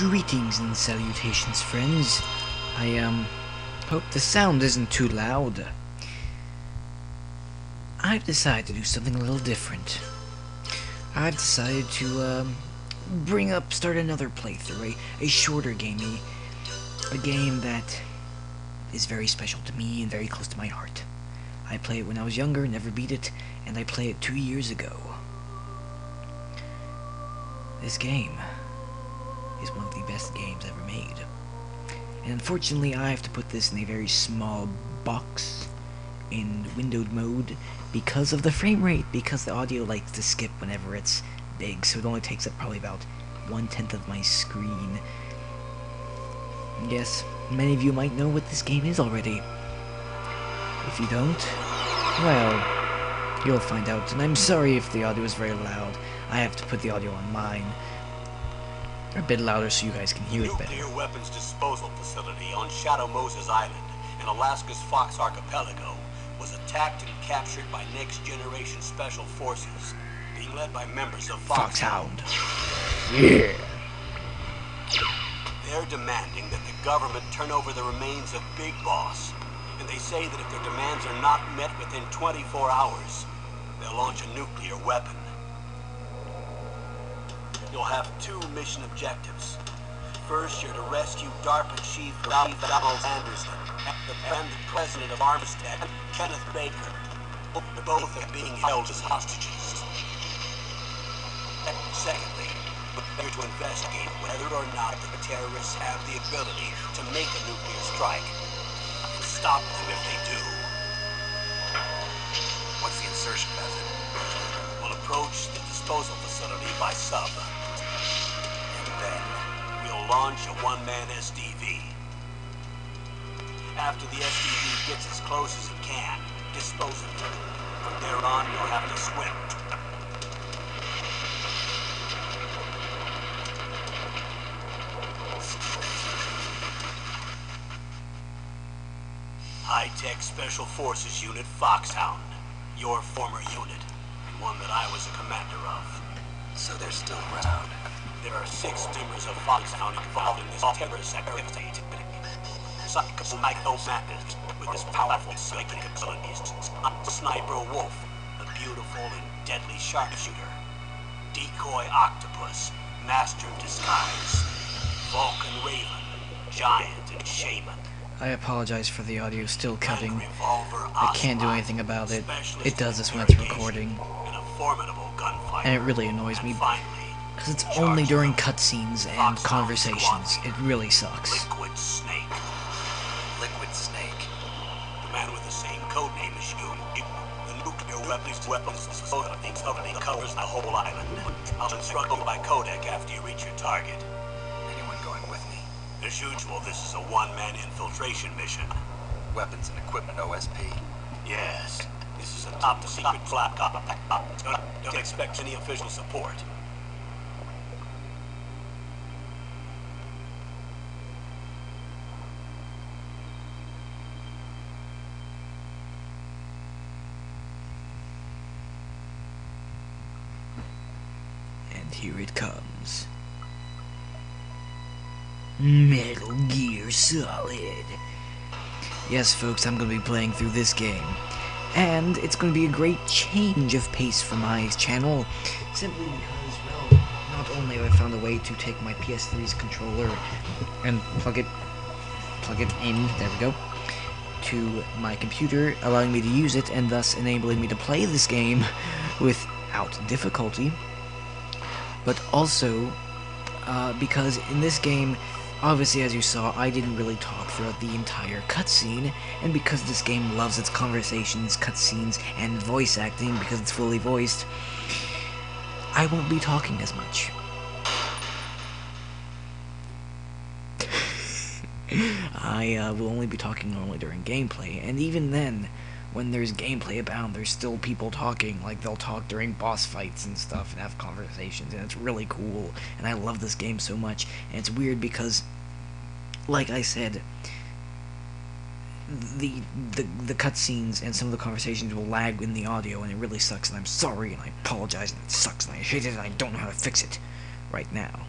Greetings and salutations, friends. I hope the sound isn't too loud. I've decided to do something a little different. I've decided to start another playthrough, a shorter game, a game that is very special to me and very close to my heart. I played it when I was younger, never beat it, and I played it 2 years ago. This game is one of the best games ever made. And unfortunately, I have to put this in a very small box in windowed mode because of the frame rate, because the audio likes to skip whenever it's big, so it only takes up probably about 1/10 of my screen. Yes, many of you might know what this game is already. If you don't, well, you'll find out, and I'm sorry if the audio is very loud. I have to put the audio on mine a bit louder so you guys can hear it better. Nuclear weapons disposal facility on Shadow Moses Island in Alaska's Fox Archipelago was attacked and captured by Next Generation Special Forces, being led by members of FOX-HOUND. Yeah. They're demanding that the government turn over the remains of Big Boss, and they say that if their demands are not met within 24 hours, they'll launch a nuclear weapon. You'll have 2 mission objectives. First, you're to rescue DARPA Chief Donald Anderson and the President of Armistead, Kenneth Baker. Both are being held as hostages. Secondly, you're to investigate whether or not the terrorists have the ability to make a nuclear strike and stop them if they do. What's the insertion method? We'll approach the disposal facility by sub. Then, we'll launch a one-man SDV. After the SDV gets as close as it can, dispose of it. From there on, you'll have to swim. High-tech Special Forces Unit FOX-HOUND. Your former unit, and one that I was a commander of. So they're still around. There are 6 members of FOX-HOUND involved in this terrorist activity. Psycho-madness with his powerful psychic abilities. Sniper Wolf, a beautiful and deadly sharpshooter. Decoy Octopus, master of disguise. Vulcan Raven, giant and shaman. I apologize for the audio still cutting. I can't do anything about it. It does this when it's recording. And it really annoys me. Because it's only during cutscenes and conversations. It really sucks. Liquid Snake. Liquid Snake. The man with the same code name as you. The nuclear weapons facility covers the whole island. I'll instruct you by codec after you reach your target. Anyone going with me? As usual, this is a one-man infiltration mission. Weapons and equipment OSP. Yes. This is a top-secret flak op. Don't expect any official support. And here it comes. Metal Gear Solid. Yes, folks, I'm going to be playing through this game. And it's going to be a great change of pace for my channel. Simply because, well, not only have I found a way to take my PS3's controller and plug it in, there we go, to my computer, allowing me to use it and thus enabling me to play this game without difficulty. But also, because in this game, obviously, as you saw, I didn't really talk throughout the entire cutscene, and because this game loves its conversations, cutscenes, and voice acting, because it's fully voiced, I won't be talking as much. I will only be talking normally during gameplay, and even then, when there's gameplay abound, there's still people talking. Like, they'll talk during boss fights and stuff and have conversations, and it's really cool, and I love this game so much. And it's weird because, like I said, the cutscenes and some of the conversations will lag in the audio, and it really sucks, and I'm sorry, and I apologize, and it sucks, and I hate it, and I don't know how to fix it right now.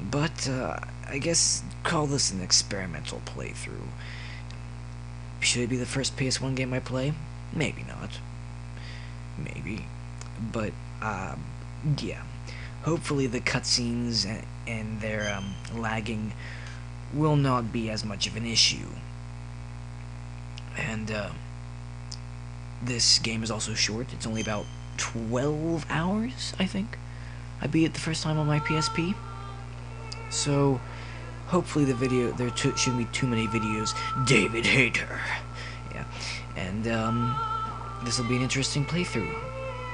But, I guess call this an experimental playthrough. Should it be the first PS1 game I play? Maybe not. Maybe. But, yeah. Hopefully the cutscenes and their, lagging will not be as much of an issue. And, this game is also short. It's only about 12 hours, I think. I beat it the first time on my PSP. So, hopefully the video, there shouldn't be too many videos. David Hater. Yeah. And, this will be an interesting playthrough.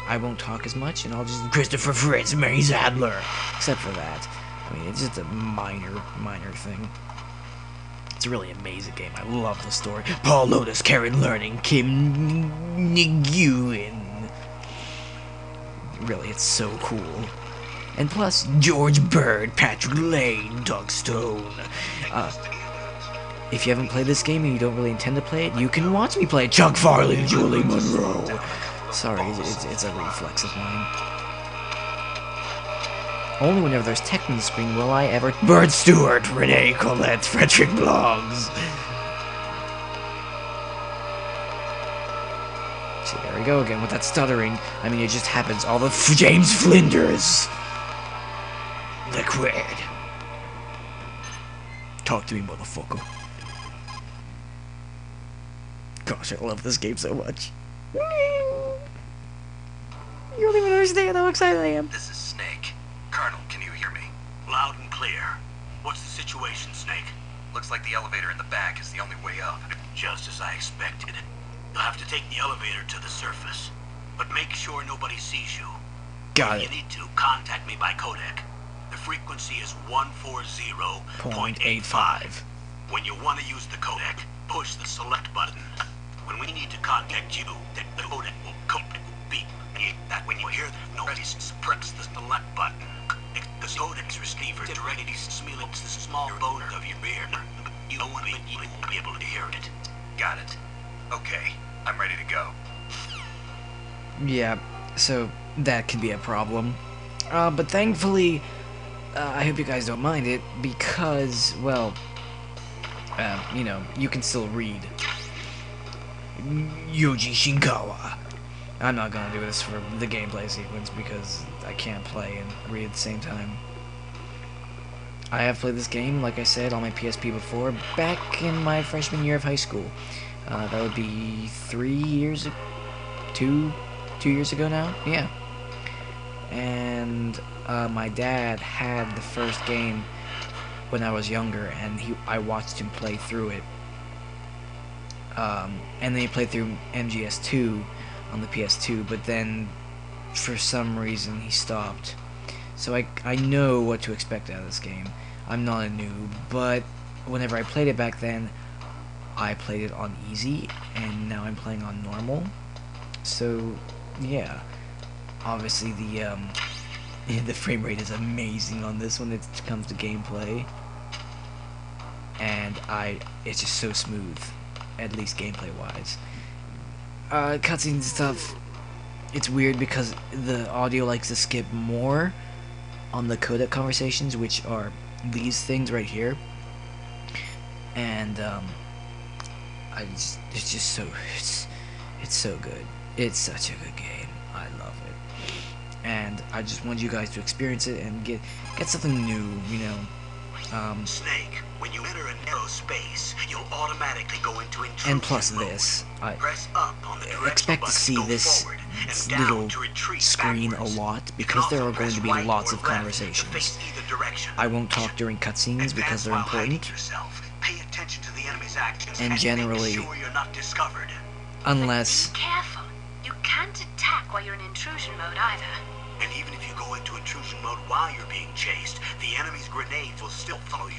I won't talk as much, and I'll just Christopher Fritz, Mary Zadler. Except for that. I mean, it's just a minor thing. It's a really amazing game. I love the story. Paul Lotus, Karen Learning, Kim Nguyen. Really, it's so cool. And plus, George Bird, Patrick Lane, Doug Stone. If you haven't played this game and you don't really intend to play it, you can watch me play Chuck Farley, Julie Monroe. Sorry, it's a reflex of mine. Only whenever there's text on the screen will I ever... Bird Stewart, Renee Colette, Frederick Blogs. See, there we go again with that stuttering. I mean, it just happens. All the James Flinders. Liquid. Talk to me, motherfucker. Gosh, I love this game so much. You don't even understand how excited I am. This is Snake. Colonel, can you hear me? Loud and clear. What's the situation, Snake? Looks like the elevator in the back is the only way up. Just as I expected. You'll have to take the elevator to the surface. But make sure nobody sees you. Got If it. you need to, contact me by codec. The frequency is 140.85. When you want to use the codec, push the select button. When we need to contact you, the codec will beep. That when you hear the noise, press the select button. The codec's receiver directly simulates the small bone of your ear. You don't want to be able to hear it. Got it. Okay, I'm ready to go. Yeah, so that could be a problem. But thankfully, I hope you guys don't mind it, because, well, you know, you can still read. Yoji Shinkawa. I'm not gonna do this for the gameplay sequence, because I can't play and read at the same time. I have played this game, like I said, on my PSP before, back in my freshman year of high school. That would be 3 years, 2 years ago now? Yeah. And my dad had the first game when I was younger, and I watched him play through it. And then he played through MGS2 on the PS2, but then for some reason he stopped. So I know what to expect out of this game. I'm not a noob, but whenever I played it back then, I played it on easy, and now I'm playing on normal. So yeah, obviously the frame rate is amazing on this when it comes to gameplay, and it's just so smooth, at least gameplay wise. Cutscene stuff, it's weird because the audio likes to skip more on the codec conversations, which are these things right here, and it's just so it's so good. It's such a good game. I love it, and I just want you guys to experience it and get something new, you know. Snake, when you enter a narrow space, you'll automatically go into intrusion And plus mode. this, I Press up on the directional expect to button see go this forward, and down little to retreat screen backwards. a lot, You can because there also are going press to be right lots or of left to conversations. face either direction. I won't talk during cutscenes because they're Advance while hiding important, yourself. Pay attention to the enemy's actions and generally, make sure you're not discovered. unless Be careful. You can't attack while you're in intrusion mode either. And even if you go into intrusion mode while you're being chased, the enemy's grenades will still follow you.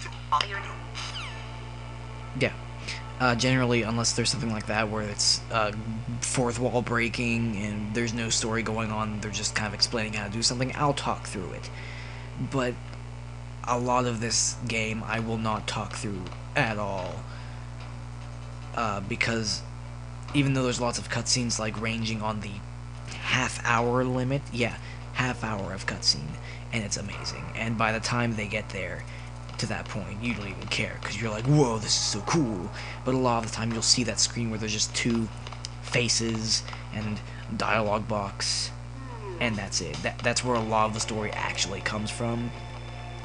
yeah, generally, unless there's something like that where it's fourth wall breaking and there's no story going on, they're just kind of explaining how to do something, I'll talk through it. But a lot of this game I will not talk through at all, because even though there's lots of cutscenes like ranging on the half-hour limit, yeah, half hour of cutscene, and it's amazing. And by the time they get there, to that point, you don't even care, because you're like, whoa, this is so cool. But a lot of the time, you'll see that screen where there's just two faces and dialogue box, and that's it. That's where a lot of the story actually comes from,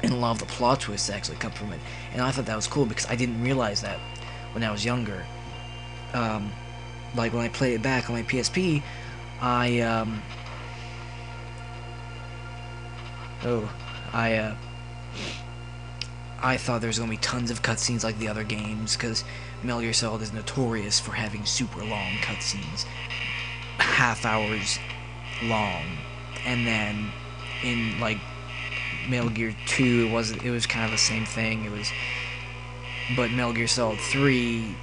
and a lot of the plot twists actually come from it. And I thought that was cool, because I didn't realize that when I was younger. Like, when I played it back on my PSP, I thought there was going to be tons of cutscenes like the other games, because Metal Gear Solid is notorious for having super long cutscenes, half hours long. And then in like Metal Gear 2, it was kind of the same thing. But Metal Gear Solid 3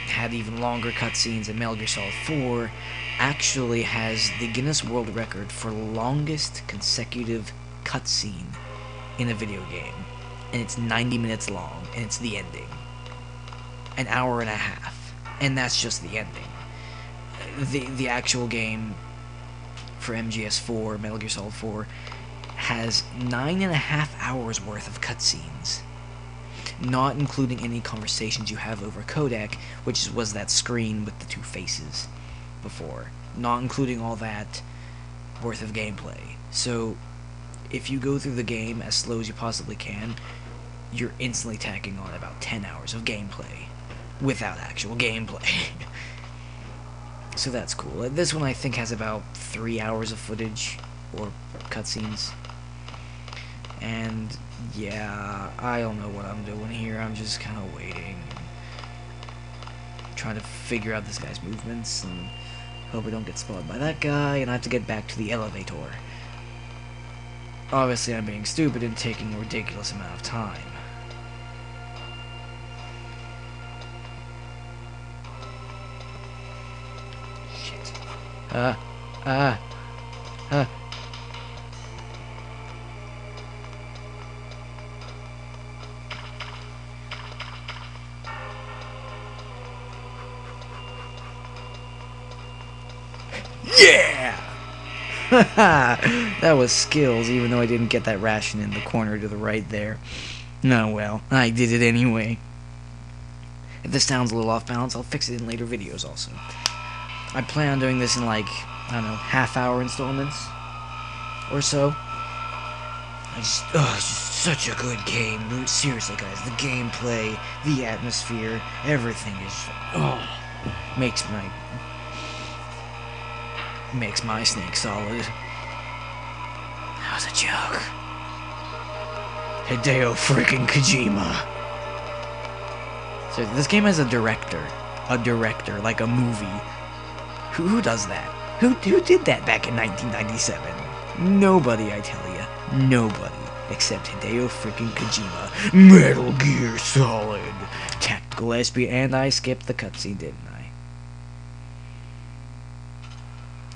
had even longer cutscenes, and Metal Gear Solid 4 actually has the Guinness World Record for longest consecutive cutscene in a video game. And it's 90 minutes long, and it's the ending. An hour and a half. And that's just the ending. The actual game for MGS4, Metal Gear Solid 4, has 9.5 hours worth of cutscenes. Not including any conversations you have over codec, which was that screen with the two faces before. Not including all that worth of gameplay. So, if you go through the game as slow as you possibly can, you're instantly tacking on about 10 hours of gameplay without actual gameplay. So that's cool. This one I think has about 3 hours of footage or cutscenes. And yeah, I don't know what I'm doing here. I'm just kind of waiting, trying to figure out this guy's movements, and hope I don't get spotted by that guy, and I have to get back to the elevator. Obviously, I'm being stupid and taking a ridiculous amount of time. Shit. Yeah! That was skills, even though I didn't get that ration in the corner to the right there. No, well, I did it anyway. If this sounds a little off balance, I'll fix it in later videos also. I plan on doing this in like, I don't know, half-hour installments or so. It's just such a good game. Seriously, guys, the gameplay, the atmosphere, everything is, makes my snake solid. That was a joke. Hideo freaking Kojima. So this game has a director, like a movie. Who does that? Who did that back in 1997? Nobody, I tell ya. Nobody. Except Hideo freaking Kojima. Metal Gear Solid. Tactical SP, and I skipped the cutscene, didn't I?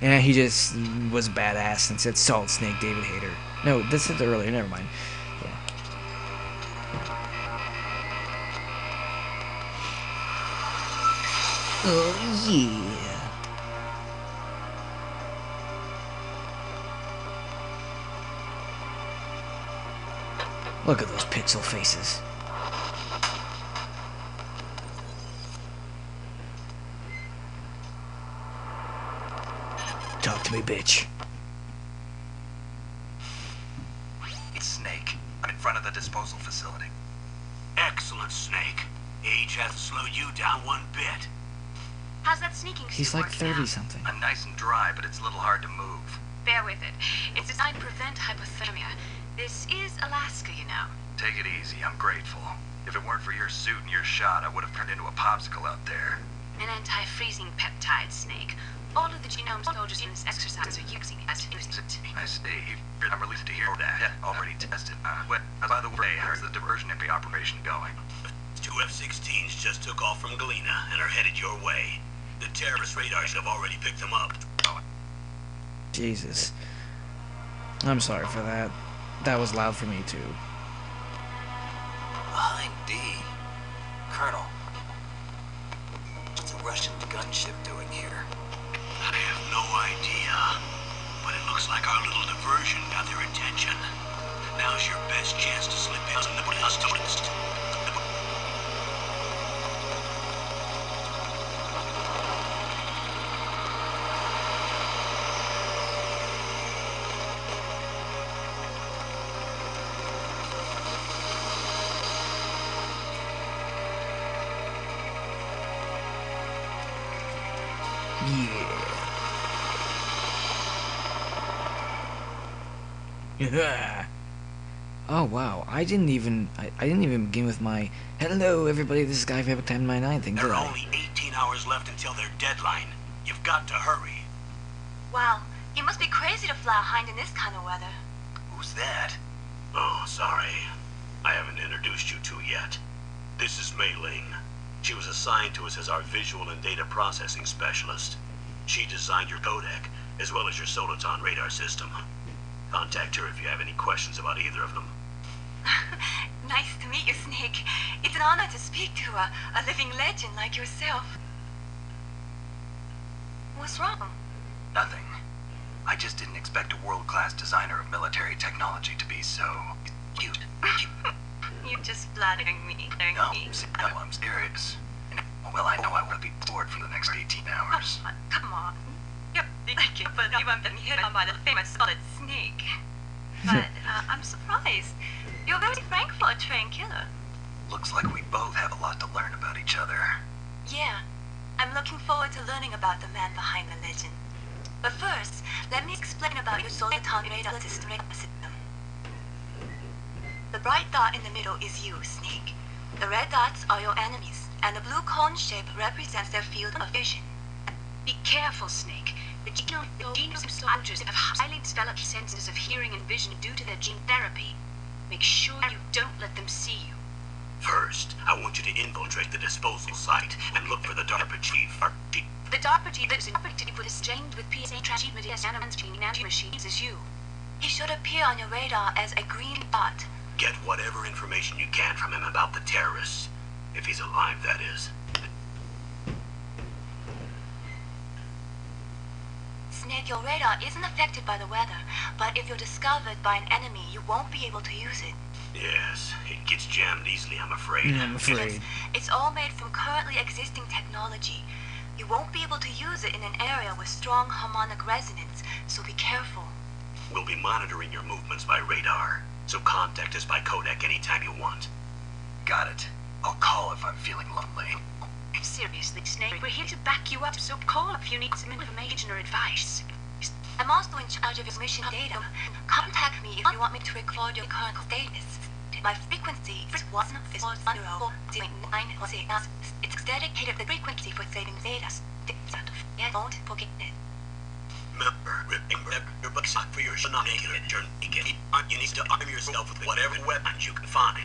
Yeah, he just was badass and said Solid Snake David Hayter. No, this said earlier, never mind. Yeah. Oh, yeah. Look at those pixel faces. Talk to me, bitch. It's Snake. I'm in front of the disposal facility. Excellent, Snake. Age hasn't slowed you down one bit. How's that sneaking suit He's like working out? 30-something. I'm nice and dry, but it's a little hard to move. Bear with it. It's designed to prevent hypothermia. This is Alaska, you know. Take it easy, I'm grateful. If it weren't for your suit and your shot, I would have turned into a popsicle out there. An anti-freezing peptide, Snake. All of the genome soldiers in this exercise are using it as I see. I'm relieved to hear that. Yeah, already tested. By the way, how's the diversion operation going? 2 F-16s just took off from Galena and are headed your way. The terrorist radars have already picked them up. Jesus. I'm sorry for that. That was loud for me, too. Hind D. Colonel. What's a Russian gunship doing here? I have no idea, but it looks Looks like our little diversion got their attention. Now's your best chance to slip in some nobody else noticed. Yeah. Oh wow, I didn't even begin with my hello everybody, this is Guy Fabric Time 99 thing, There did are I? only 18 hours left until their deadline. You've got to hurry. Wow, you must be crazy to fly a hind in this kind of weather. Who's that? Oh, sorry. I haven't introduced you to yet. This is Mei Ling. She was assigned to us as our visual and data processing specialist. She designed your codec, as well as your Soliton radar system. Contact her if you have any questions about either of them. Nice to meet you, Snake. It's an honor to speak to a living legend like yourself. What's wrong? Nothing. I just didn't expect a world-class designer of military technology to be so cute. You're just flattering me. No, I'm serious. Well, I know I will be bored for the next 18 hours. Come on. You're like it, but I've been hit on by the famous solid snake. But I'm surprised. You're very frank for a trained killer. Looks like we both have a lot to learn about each other. Yeah, I'm looking forward to learning about the man behind the legend. But first, let me explain about your Soliton radar system. The bright dot in the middle is you, Snake. The red dots are your enemies, and the blue cone shape represents their field of vision. Be careful, Snake. The genome soldiers have highly developed senses of hearing and vision due to their gene therapy. Make sure you don't let them see you. First, I want you to infiltrate the disposal site and look for the DARPA chief. The DARPA chief lives in for the exchange with PSA transmedia nanomachines as you. He should appear on your radar as a green dot. Get whatever information you can from him about the terrorists. If he's alive, that is. Snake, your radar isn't affected by the weather, but if you're discovered by an enemy, you won't be able to use it. Yes, it gets jammed easily, I'm afraid. I'm afraid. It's all made from currently existing technology. You won't be able to use it in an area with strong harmonic resonance, so be careful. We'll be monitoring your movements by radar, so contact us by codec anytime you want. Got it. I'll call if I'm feeling lonely. Seriously, Snake, we're here to back you up, so call if you need some information or advice. I'm also in charge of your mission data. Contact me if you want me to record your current status. My frequency is 140.906. It's dedicated to the frequency for saving data. Don't forget it. Remember your bucks for your shenanigans. You need to arm yourself with whatever weapons you can find.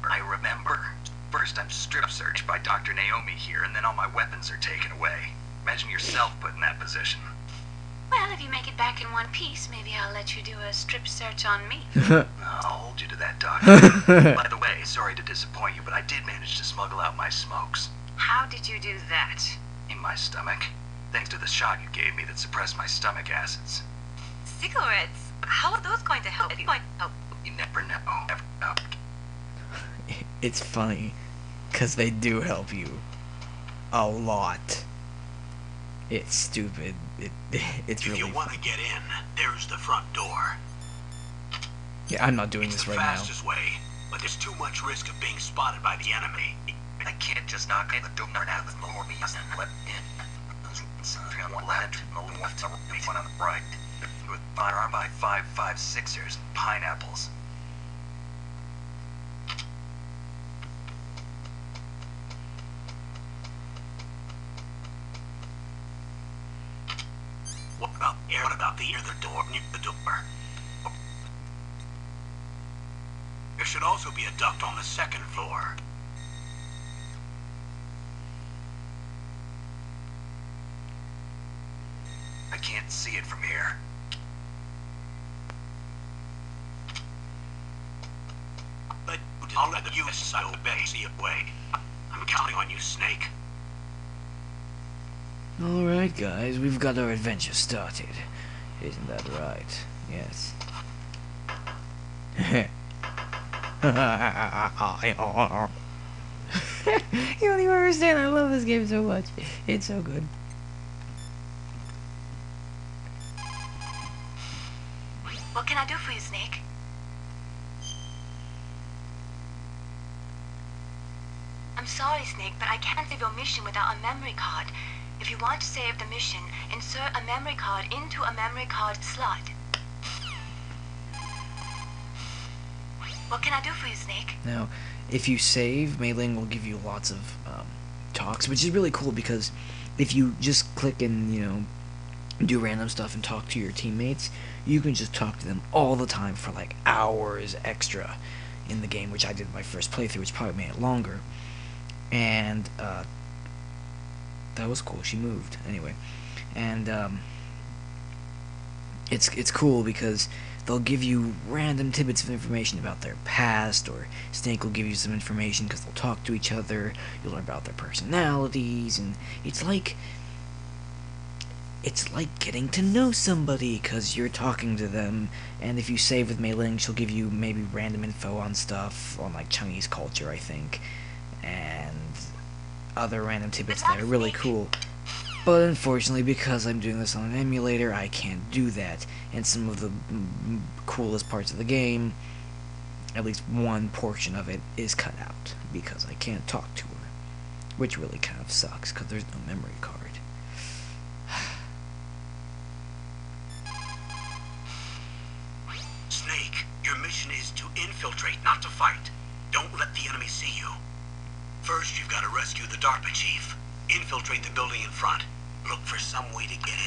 I remember. First, I'm strip searched by Dr. Naomi here, and then all my weapons are taken away. Imagine yourself put in that position. Well, if you make it back in one piece, maybe I'll let you do a strip search on me. I'll hold you to that, Doctor. By the way, sorry to disappoint you, but I did manage to smuggle out my smokes. How did you do that? In my stomach. Thanks to the shot you gave me that suppressed my stomach acids. Cigarettes? How are those going to help you? You never know. Never know. It's funny, because they do help you. A lot. It's stupid. It's really If you want to get in, there's the front door. Yeah, I'm not doing It's this the right now. fastest way, but there's too much risk of being spotted by the enemy. I can't just knock on the door now with more me and let in. One left, one on the right. With firearm by 5.56ers, pineapples. What about the other door near the door? There should also be a duct on the second floor. I can't see it from here. But I'll let the U.S. side obey. See it way. I'm counting on you, Snake. Alright guys, we've got our adventure started. Isn't that right? Yes. You don't even understand. I love this game so much. It's so good. What can I do for you, Snake? I'm sorry, Snake, but I can't save your mission without a memory card. If you want to save the mission, insert a memory card into a memory card slot. What can I do for you, Snake? Now, if you save, Mei Ling will give you lots of talks, which is really cool because if you just click and, you know, do random stuff and talk to your teammates, you can just talk to them all the time for like hours extra in the game, which I did my first playthrough, which probably made it longer. And that was cool. She moved anyway, and it's cool because they'll give you random tidbits of information about their past, or Snake will give you some information because they'll talk to each other. You'll learn about their personalities, and it's like getting to know somebody because you're talking to them. And if you save with Mei Ling, she'll give you maybe random info on stuff on like Chinese culture, I think, and other random tidbits that are really cool. But unfortunately, because I'm doing this on an emulator, I can't do that. And some of the coolest parts of the game, at least one portion of it, is cut out because I can't talk to her, which really kind of sucks because there's no memory card. Snake, your mission is to infiltrate, not to fight. Don't let the enemy see you. First, you've got to rescue the DARPA chief. Infiltrate the building in front. Look for some way to get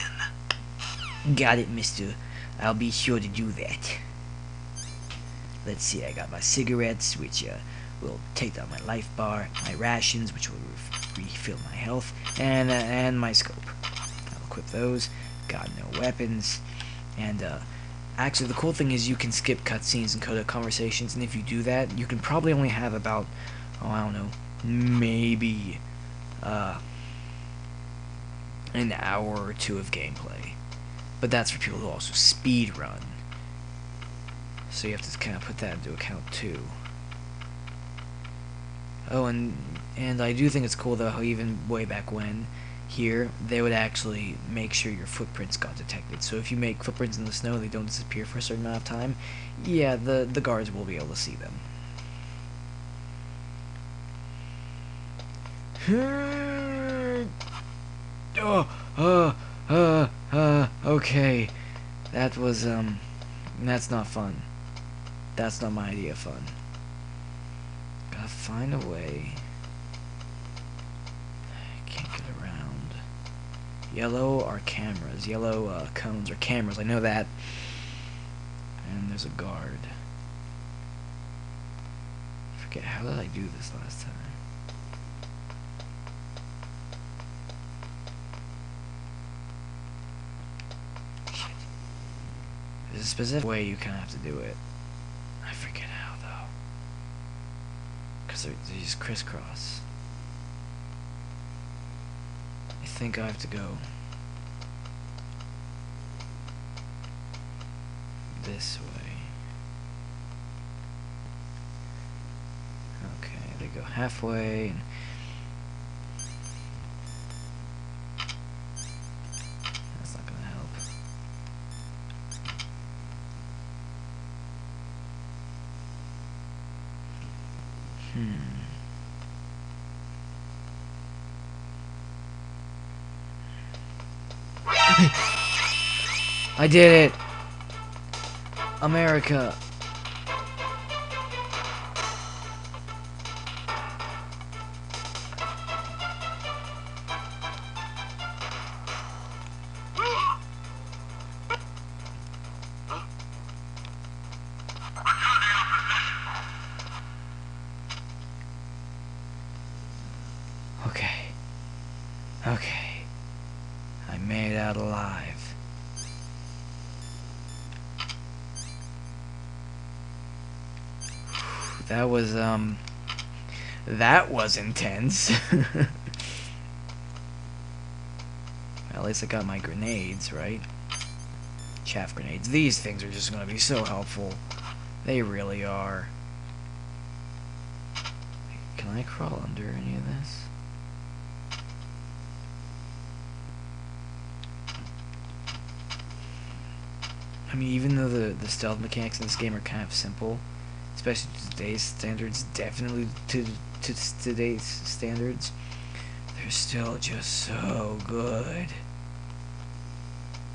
in. Got it, mister. I'll be sure to do that. Let's see, I got my cigarettes, which will take down my life bar, my rations, which will refill my health, and my scope. I'll equip those. Got no weapons. And, actually, the cool thing is you can skip cutscenes and codec conversations, and if you do that, you can probably only have about, oh, I don't know, maybe, an hour or two of gameplay. But that's for people who also speed run. So you have to kind of put that into account too. Oh, and I do think it's cool though how even way back when, here, they would actually make sure your footprints got detected. So if you make footprints in the snow, they don't disappear for a certain amount of time. Yeah, the guards will be able to see them. Okay. That was, that's not fun. That's not my idea of fun. Gotta find a way. I can't get around. Yellow are cameras. Yellow, cones are cameras. I know that. And there's a guard. I forget, how did I do this last time? There's a specific way you kind of have to do it. I forget how though. Because they just crisscross. I think I have to go this way. Okay, they go halfway. And that's not gonna help. I did it! America! Okay. Okay. I made it out alive. That was intense. Well, at least I got my grenades, right? chaff grenades. These things are just going to be so helpful. They really are. Can I crawl under any of this? I mean, even though the stealth mechanics in this game are kind of simple, especially to today's standards, definitely to today's standards, they're still just so good.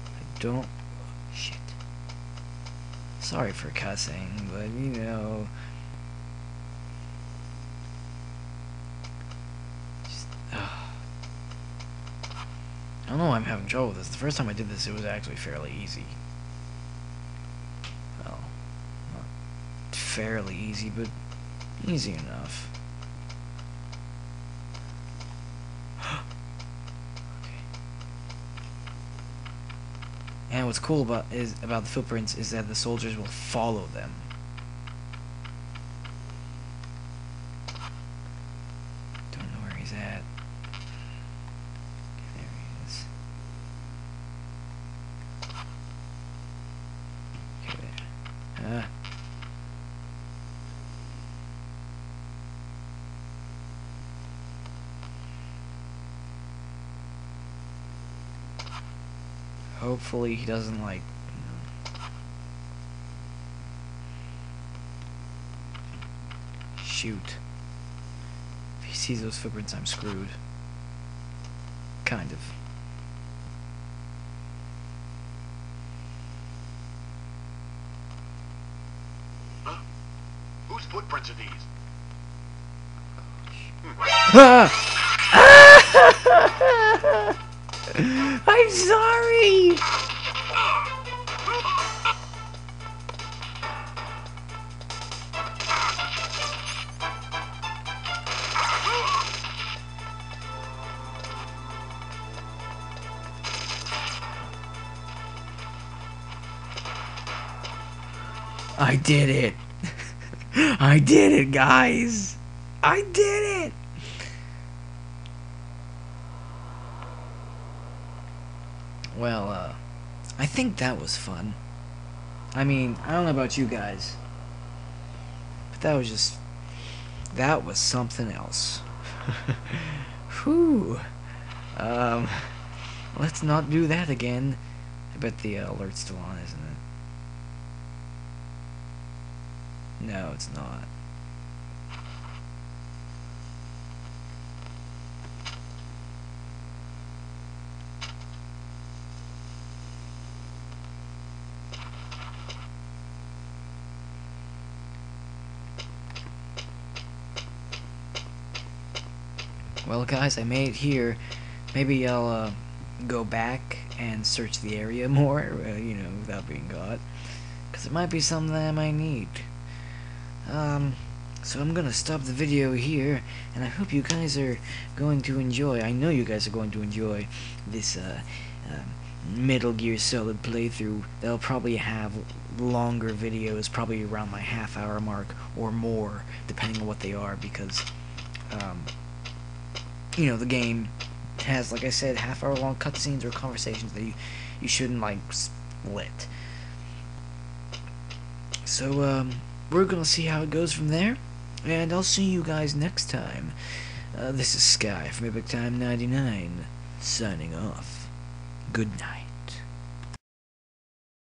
I don't... Shit. Sorry for cussing, but you know... Just, I don't know why I'm having trouble with this. The first time I did this, it was actually fairly easy. Well, not fairly easy, but easy enough. And what's cool about the footprints is that the soldiers will follow them. Don't know where he's at. There he is. Okay, there. Hopefully he doesn't, like, shoot. If he sees those footprints, I'm screwed. Kind of. Huh? Whose footprints are these? I'm sorry! I did it! I did it, guys! I did it! Well, I think that was fun. I mean, I don't know about you guys, but that was something else. Whew. Let's not do that again. I bet the alert's still on, isn't it? No, it's not. Well, guys, I made it here. Maybe I'll go back and search the area more, you know, without being caught. Because it might be something that I might need. So I'm gonna stop the video here, and I hope you guys are going to enjoy, I know you guys are going to enjoy this, Metal Gear Solid playthrough. They'll probably have longer videos, probably around my half-hour mark, or more, depending on what they are, because, you know, the game has, like I said, half-hour long cutscenes or conversations that you shouldn't, like, split. So, we're gonna see how it goes from there, and I'll see you guys next time. This is Sky from Epic Time 99, signing off. Good night.